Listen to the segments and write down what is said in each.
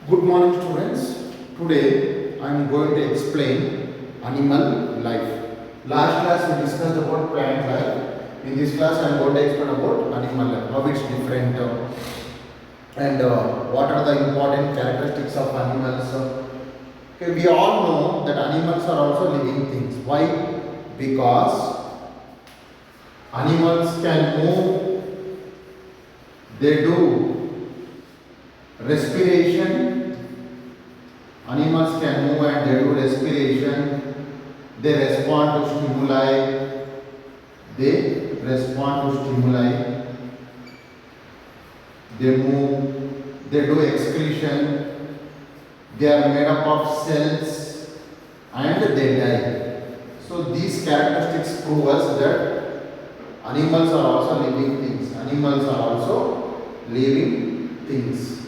Good morning, students. Today I am going to explain animal life. Last class we discussed about plant life. In this class I am going to explain about animal life, how it's different and what are the important characteristics of animals. Okay, we all know that animals are also living things. Why? Because animals can move, they do respiration. Animals can move and they do respiration. They respond to stimuli. They respond to stimuli. They move. They do excretion. They are made up of cells and they die. So these characteristics prove us that animals are also living things. Animals are also living things.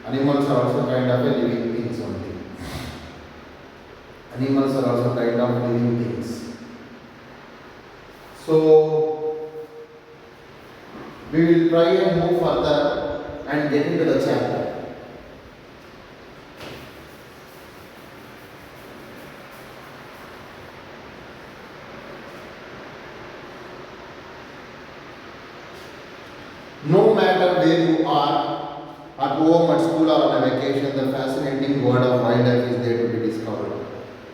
Animals are also kind of a living things only. Animals are also kind of living things. So we will try and move further and get into the chapter. No matter where you are, at home, at school, or on a vacation, the fascinating world of wildlife is there to be discovered.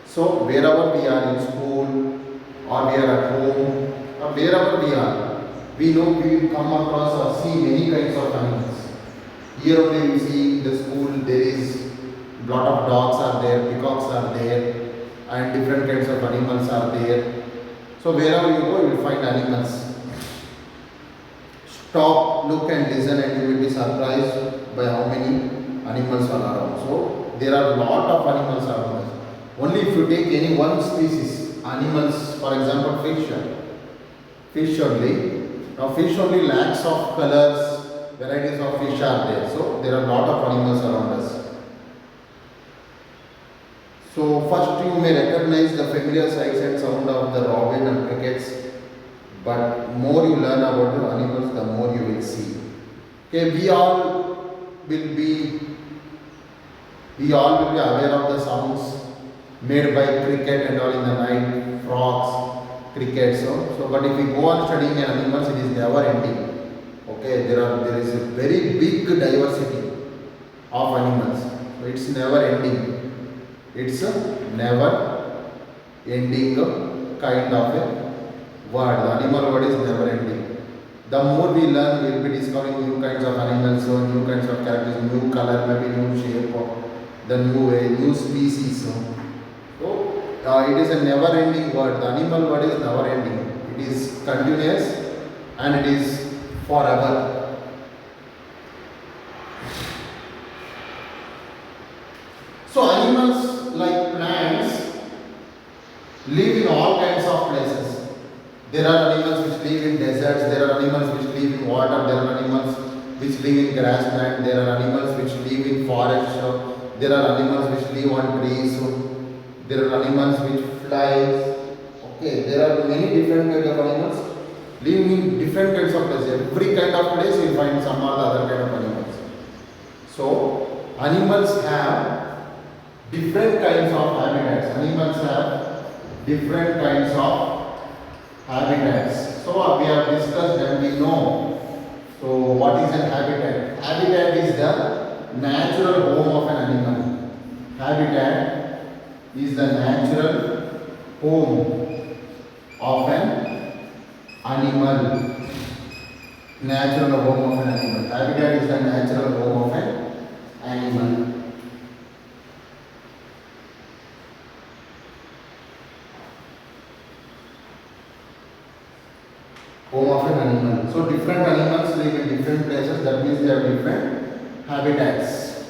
So, wherever we are in school, or we are at home, or wherever we are, we know we will come across or see many kinds of animals. Here only we see in the school there is lot of dogs are there, peacocks are there, and different kinds of animals are there. So, wherever you go, you will find animals. Stop, look and listen and you will be surprised by how many animals are around. So there are a lot of animals around us. Only if you take any one species, animals, for example fish. Fish only. Now fish only lacks of colors, varieties of fish are there. So there are a lot of animals around us. So first you may recognize the familiar sights and sound of the robin and crickets. But more you learn about the animals, the more you will see. Okay, we all will be aware of the sounds made by cricket and all in the night, frogs, crickets. So but if we go on studying animals, it is never ending. Okay, there is a very big diversity of animals. So it's never ending. It's a never ending kind of a word. The animal word is never ending. The more we learn, we will be discovering new kinds of animals, so new kinds of characters, new color, maybe new shape, or the new way, new species. So it is a never ending word. The animal word is never ending. It is continuous and it is forever. So animals like plants live in all kinds of places. There are animals which live in deserts, there are animals which live in water, there are animals which live in grassland, there are animals which live in forests, there are animals which live on trees, there are animals which fly. Okay, there are many different kinds of animals living in different kinds of places. Every kind of place you find some or the other kind of animals. So animals have different kinds of habitats. Animals have different kinds of habitats. So we have discussed and we know. So what is an habitat? Habitat is the natural home of an animal. Habitat is the natural home of an animal. Natural home of an animal. Habitat is the natural home of an animal. Home of an animal. So different animals live in different places, that means they have different habitats.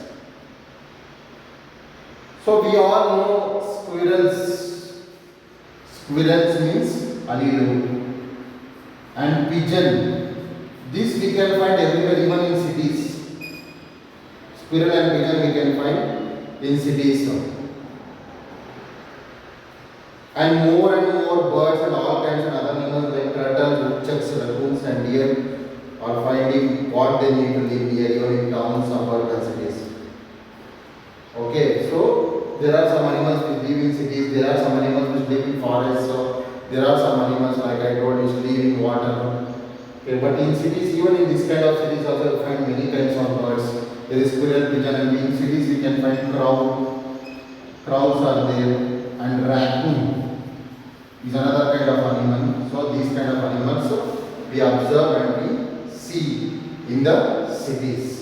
So we all know squirrels. Squirrels means alilu. And pigeon. This we can find everywhere, even in cities. Squirrel and pigeon we can find in cities. And more birds and all kinds of other animals like turtles, woodchucks, raccoons and deer are finding what they need to live near, even in towns, suburbs and cities. Okay, so there are some animals which live in cities, there are some animals which live in forests, so there are some animals like I told which live in water. Okay, but in cities, even in this kind of cities also you find many kinds of birds. There is squirrel, pigeon, and in cities we can find crow, crows are there, and raccoon is another kind of animal. So these kind of animals we observe and we see in the cities.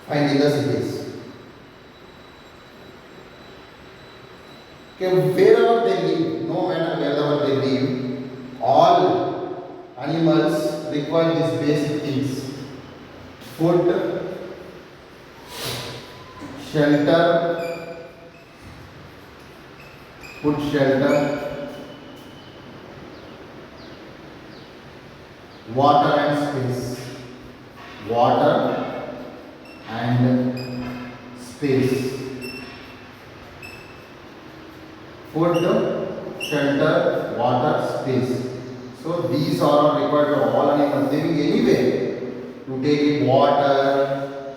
Find in the cities. Okay, wherever they live, no matter wherever they live, all animals require these basic things: food, shelter, food, shelter, water and space. Water and space. Food, shelter, water, space. So these are required for all animals living anywhere. You take it water,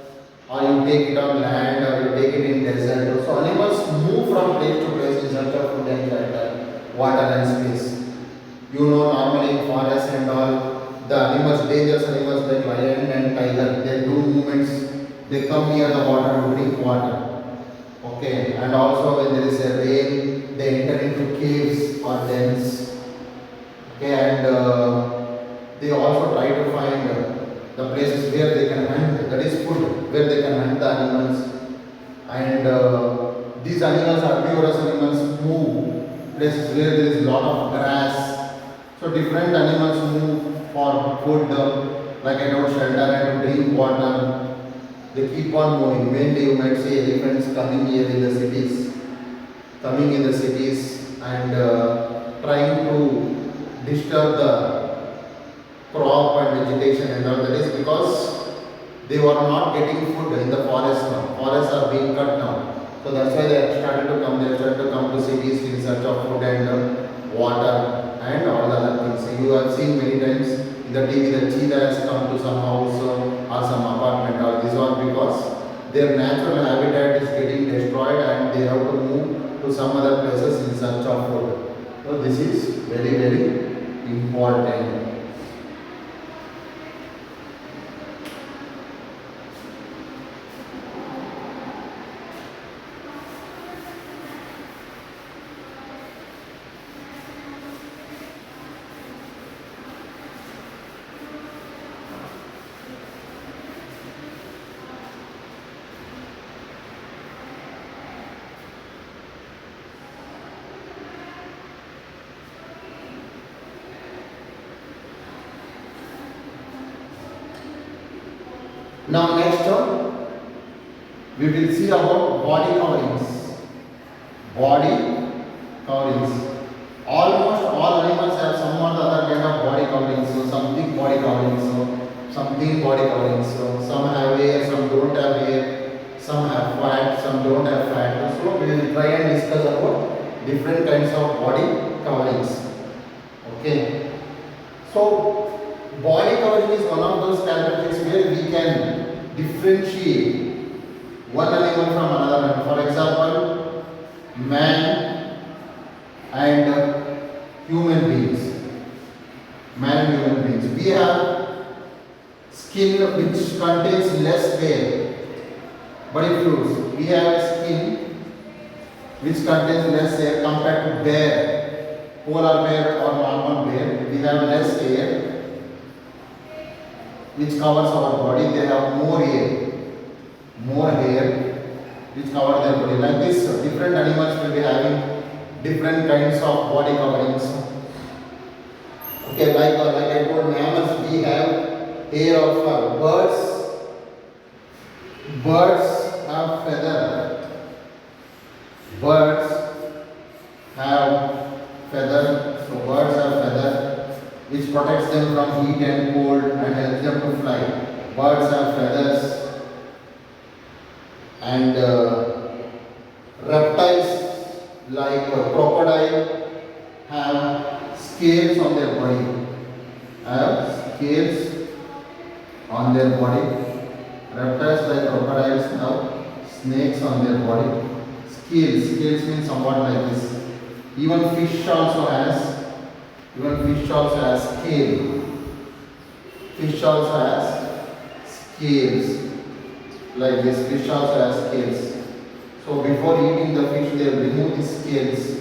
or you take it on land, or you take it in desert. So animals move from place to place in search of food and shelter, water and space. You know, normally in forest and all, the animals, dangerous animals like lion and tiger, they do movements. They come near the water to drink water. Okay, and also when there is a rain, they enter into caves or dens. Okay, and they also try to find the places where they can hunt. That is food, where they can hunt the animals. And these animals, herbivorous animals, move places where there is a lot of grass. So different animals move for food, like I told, shelter and to drink water. They keep on moving. Mainly you might see elephants coming here in the cities, and trying to disturb the crop and vegetation and all. That is because they were not getting food in the forest now. Forests are being cut now. So that's why they have started to come. They have started to come to cities in search of food and water and all the other things. So you have seen many times in the TV that cheetahs come to some house or some apartment. Or this was because their natural habitat is getting destroyed and they have to move to some other places in search of food. So this is very, very important. Now next we will see about body coverings. Body coverings. Almost all animals have some or the other kind of body coverings. So some thick body coverings, so some thin body coverings. So some have hair, some don't have hair, some have fat, some don't have fat. So we will try and discuss about different kinds of body coverings. Okay. So body covering is one of those characteristics where we can differentiate one animal from another. For example, man and human beings. Man and human beings. We have skin which contains less hair. But if we have a skin which contains less hair compared to bear, polar bear or normal bear, we have less hair which covers our body. They have more hair which cover their body. Like this, different animals will be having different kinds of body coverings. Okay, like I told, mammals we have hair of fur. Birds have feather. So birds have feather which protects them from heat and cold and helps them to fly. Birds have feathers, and reptiles like crocodile have scales on their body. Have scales on their body. Reptiles like crocodiles have snakes on their body. Scales means somewhat like this. Even fish also has scale. Fish also has scales. Like this, fish also has scales. So before eating the fish, they remove the scales.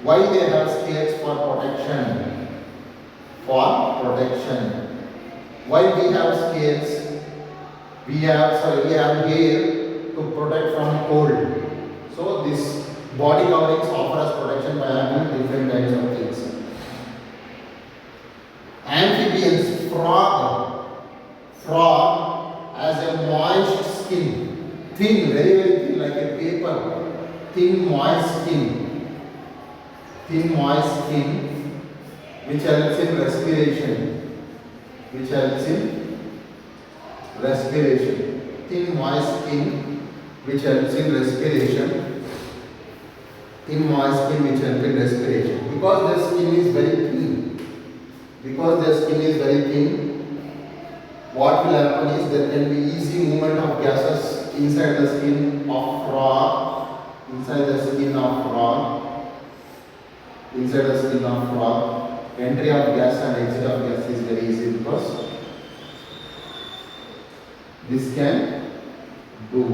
Why they have scales? For protection. For protection. Why we have scales? We have hair to protect from cold. So this body coverings offer us protection by having different kinds of things. Amphibians, frog has a moist skin, thin, very thin, like a paper, thin moist skin, which helps in respiration, thin moist skin, which helps in respiration, because their skin is very thin. What will happen is there can be easy movement of gases inside the skin of frog. Entry of gas and exit of gas is very easy because this can do.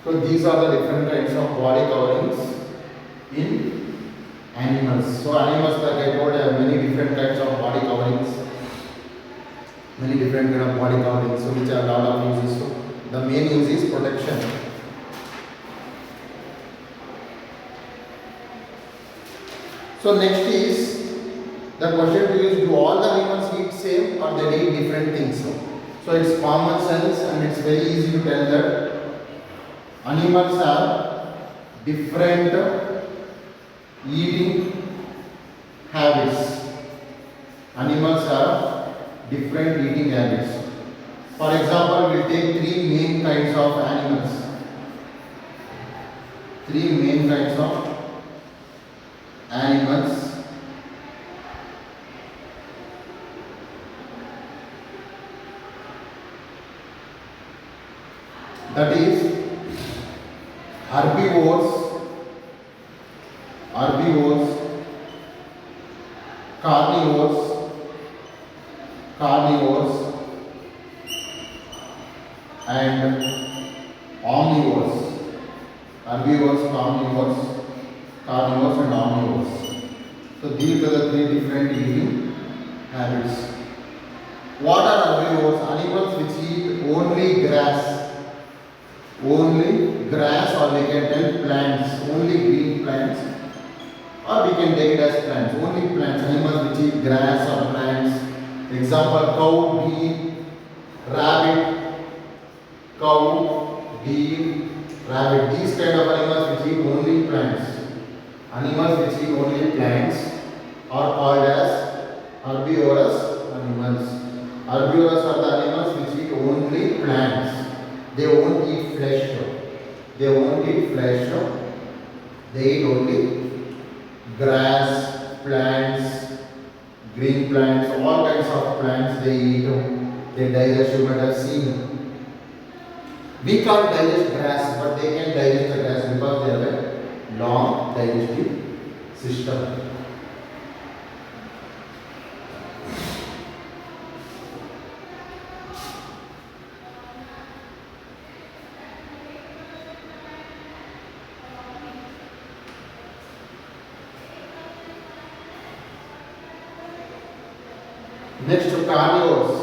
So these are the different kinds of body coverings in animals. So animals, like I told, have many different kinds of body coverings. So which are a lot of uses. So the main use is protection. So next is the question to use: do all the animals eat same or they eat different things? So it's common sense and it's very easy to tell that animals have different eating habits. For example, we'll take three main kinds of animals. That is herbivores, carnivores and omnivores. Carnivores and omnivores. So these are the three different eating habits. What are herbivores? Animals which eat only grass, or we can tell plants, only green plants, or we can take it as plants, only plants. Animals which eat grass or plants. Example: cow, deer, rabbit. These kind of animals which eat only plants. Are called as herbivorous animals. Herbivorous are the animals which eat only plants. They won't eat flesh. They eat only grass, plants, green plants, all kinds of plants they eat. They digest, you might have seen. We can't digest grass, but they can digest the grass because they have a long digestive system. Next to carnivores.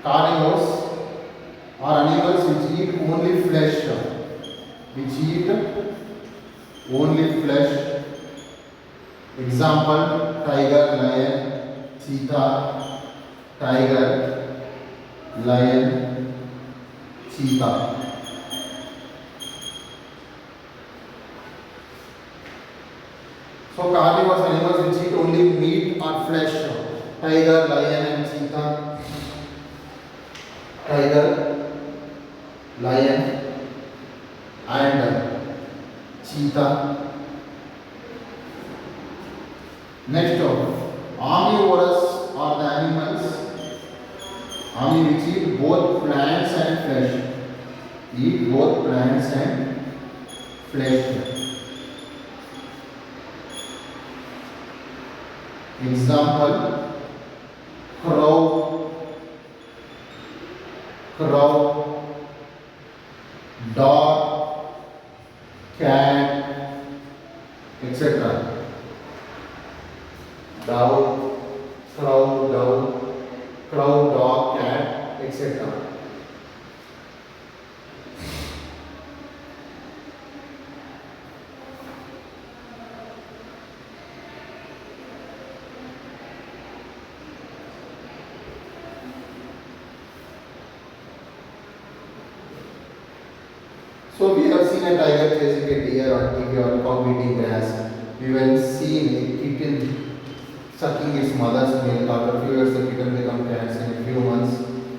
Carnivores are animals which eat only flesh. Which eat only flesh. Example, tiger, lion, cheetah, tiger, lion, cheetah. So carnivores are animals which eat only meat or flesh. Tiger, lion and cheetah. Tiger, lion and cheetah. Next, omnivorous are the animals which eat both plants and flesh. Eat both plants and flesh. Example, crow, dog, cat, etc. Crow, dog, cat, etc. So we have seen a tiger chasing a deer on TV or cow eating grass. We have seen a kitten sucking its mother's milk. After a few years, the kitten becomes cats. In a few months,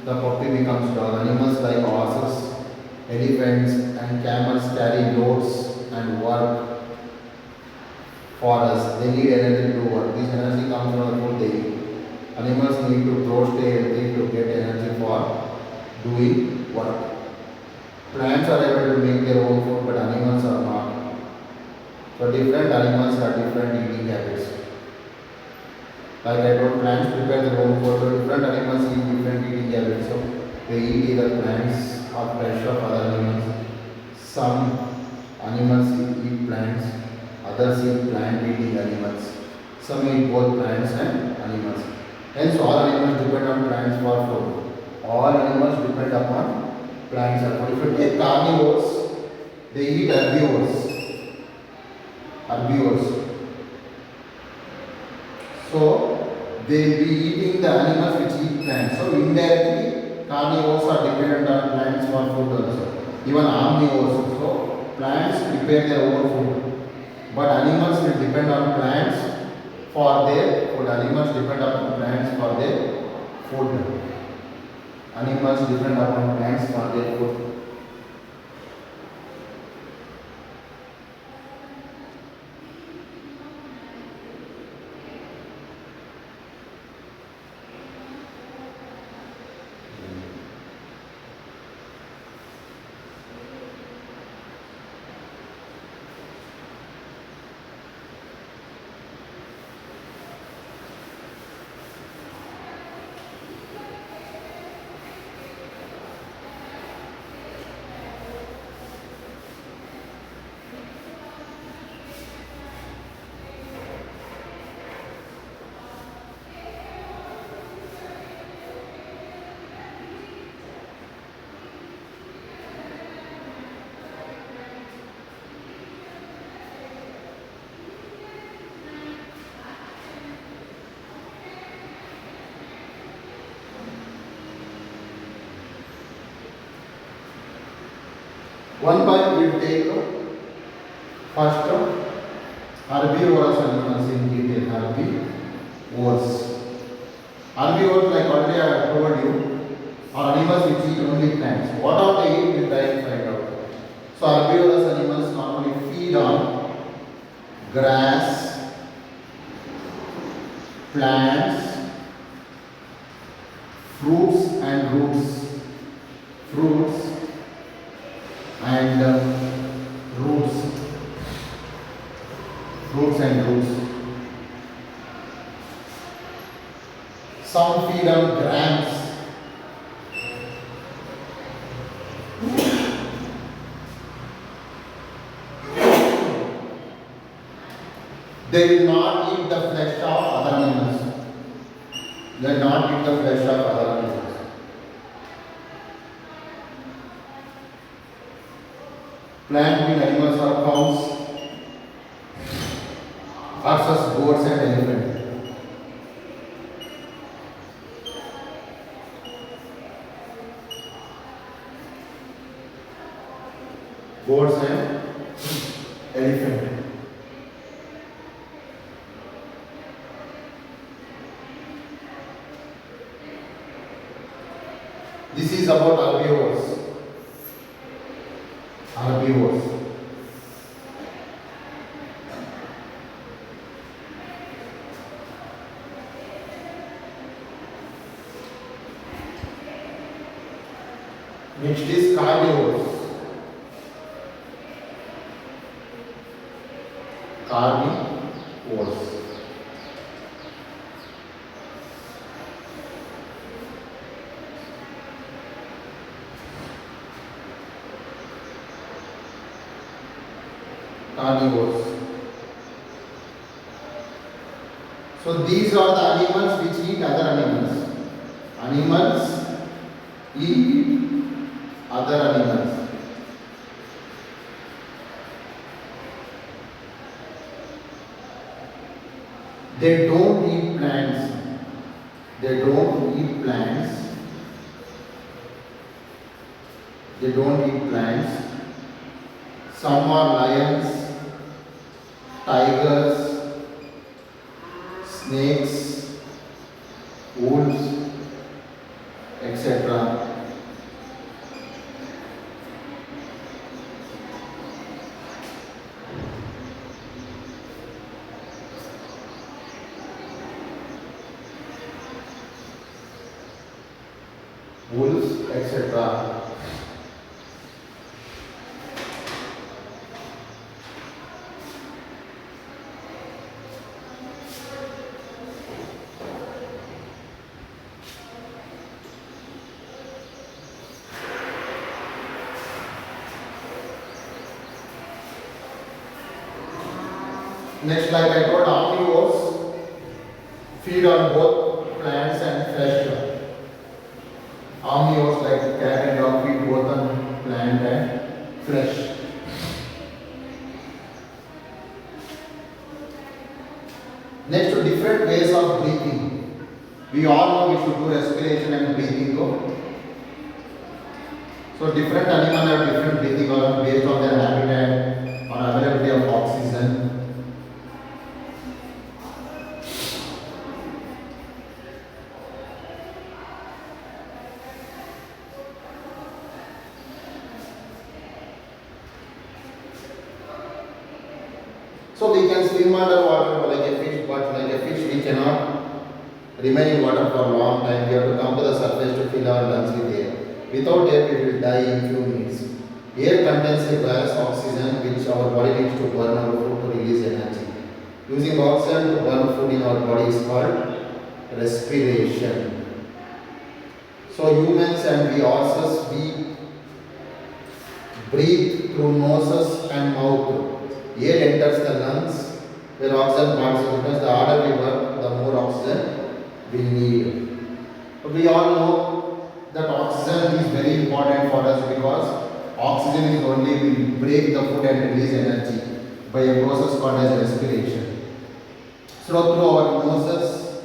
the puppy becomes dog. Animals like horses, elephants, and camels carry loads and work for us. They need energy to do work. This energy comes from the food they eat. Animals need to grow, stay healthy to get energy for doing work. Plants are able to make their own food, but animals are not. So different animals have different eating habits. Like I told, plants prepare their own food, but different animals eat different eating habits. So they eat either plants or flesh of other animals. Some animals eat plants, others eat plant eating animals. Some eat both plants and animals. Hence all animals depend on plants for food. All animals depend upon plants are food. If you take carnivores, they eat herbivores. So they will be eating the animals which eat plants. So indirectly, carnivores are dependent on plants for food also. Even omnivores. So plants prepare their own food, but animals will depend on plants for their food. Animals depend upon plants for their food. Animals depend upon plants for their food. One by we will take first herbivorous animals in detail. Herbivores. Herbivores, like already I have told you, are animals which eat only plants. What are they eat? We will try and find out. So herbivorous animals normally feed on grass, plants, fruits and roots, fruits and roots, fruits and roots. Some feed on grams. They will not eat the flesh of other animals. They will not eat the flesh of other animals. Plant-eating animals are cows versus goats and elephants. Goats and elephant. This is about herbivores. Herbivores. Next is carnivores. Carnivores. Carnivores. So these are the animals which eat other animals. Animals eat other animals. They don't eat plants. They don't eat plants. They don't eat plants. Some are lions, tigers, snakes, wolves, etc. Wolves, etc. Next, like I told, omnivores feed on both plants and flesh. Omnivores like cat and dog feed both on plant and flesh. Next, different ways of breathing. We all know we should do respiration and breathing. So different animals have different breathing organs based on their habitat or availability of oxygen. So we can swim underwater like a fish, but like a fish we cannot remain in water for a long time. We have to come to the surface to fill our lungs with air. Without air we will die in few minutes. Air contains a gas oxygen which our body needs to burn our food to release energy. Using oxygen to burn food in our body is called respiration. So humans and we horses, we breathe through noses and mouth. Air enters the lungs where oxygen participants. The harder we work, the more oxygen we need. We all know that oxygen is very important for us because oxygen is only will break the food and release energy by a process called as respiration. So through our noses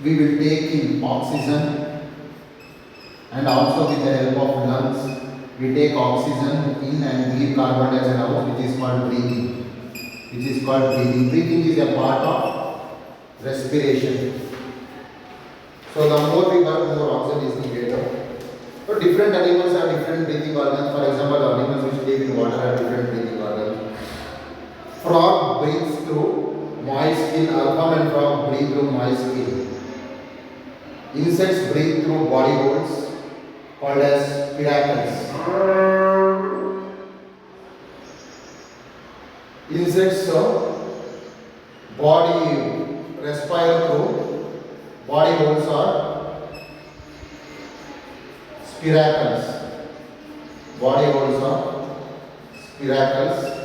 we will take in oxygen, and also with the help of lungs we take oxygen in and leave carbon dioxide out, which is called breathing. Breathing is a part of respiration. So the more we burn, more oxygen is needed. So different animals have different breathing organs. For example, animals which live in water have different breathing organs. Frog breathes through moist skin. Alpha and frog breathe through moist skin. Insects breathe through body holes called as spiracles. Insects body respire through body holes or spiracles. Body holes or spiracles.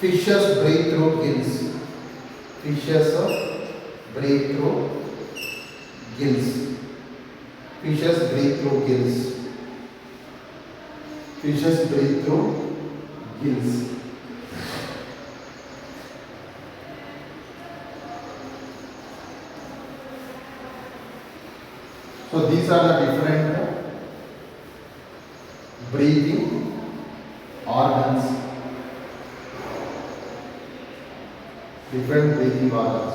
Fishes breathe through gills. Fishes breathe through gills. Fishes breathe through gills. Fishes breathe through gills. So these are the different breathing organs. Different breathing organs.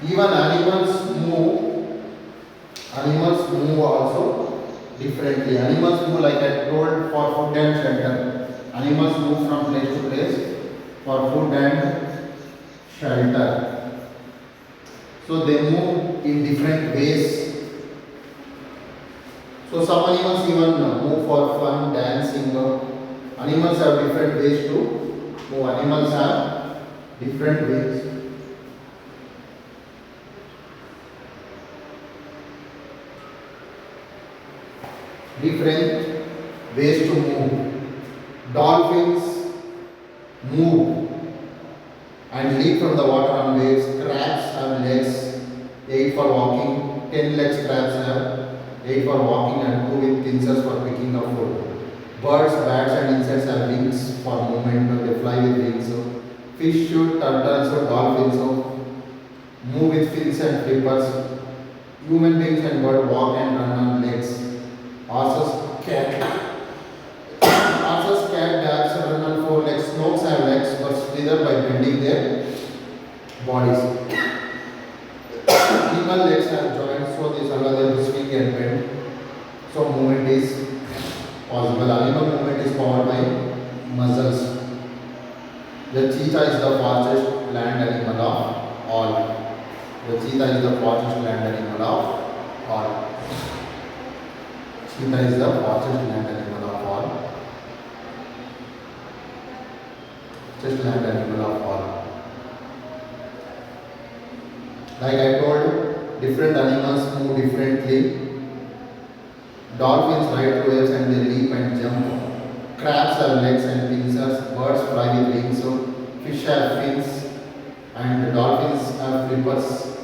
Even animals move. Animals move also differently. Animals move like I told for food and shelter. Animals move from place to place for food and shelter. So they move in different ways. So some animals even move for fun, dancing. Animals have different ways to move. Animals have different ways. Different ways to move. Dolphins move and leap from the water on waves. Crabs have legs, 8 for walking. 10 legs crabs have, 8 for walking and 2 with pincers for picking up food. Birds, bats and insects have wings for movement. They fly with wings. So fish, turtles, dolphins move with fins and flippers. Human beings and birds walk and run on legs. Horses, cat, dogs run on 4 legs. Snakes have legs but slither by bending their bodies. Animal legs have joints, so these allow them to swing and bend. So movement is possible. Animal movement is powered by muscles. The cheetah is the fastest land animal of all. The cheetah is the fastest land animal of all. Cheetah is the fastest land animal of all. Just land animal of all. Like I told, different animals move differently. Dolphins ride through waves and they leap and jump. Crabs have legs and pincers. Birds fly with wings. So fish have fins and dolphins have flippers.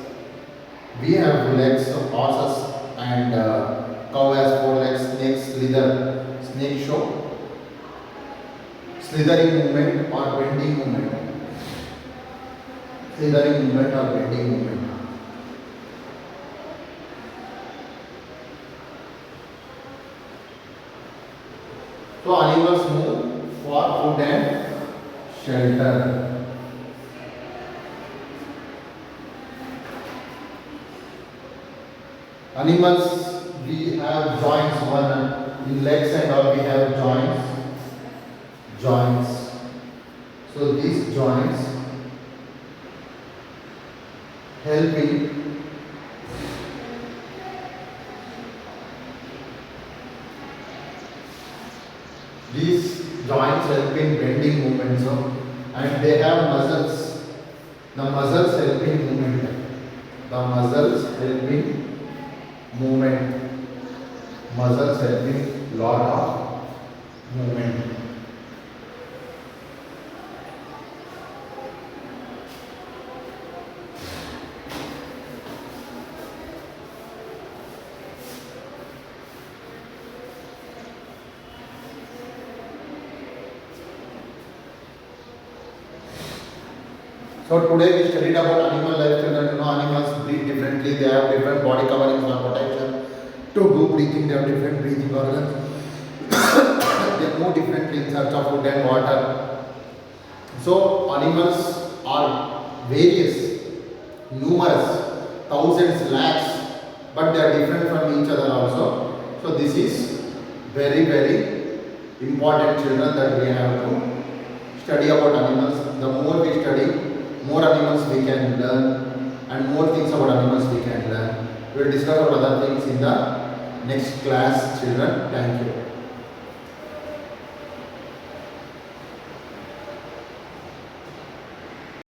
We have legs of horses and cow has 4 legs. Snakes slither. Snake show slithering movement or bending movement. Slithering movement or bending movement. So animals move for food and shelter. Animals, we have joints, one in legs and all we have joints. So these joints help in bending movements and they have muscles. The muscles help in movement. The muscles help in movement. Muscles help in lot of movement. So today we studied about animal life. Children, animals breathe differently. They have different body coverings for protection. To do breathing, they have different breathing organs. move differently in search of food and water. So animals are various, numerous, thousands, lakhs, but they are different from each other also. So this is very important, children, that we have to study about animals. The more we study, more animals we can learn, and more things about animals we can learn. We will discuss about other things in the next class, children. Thank you.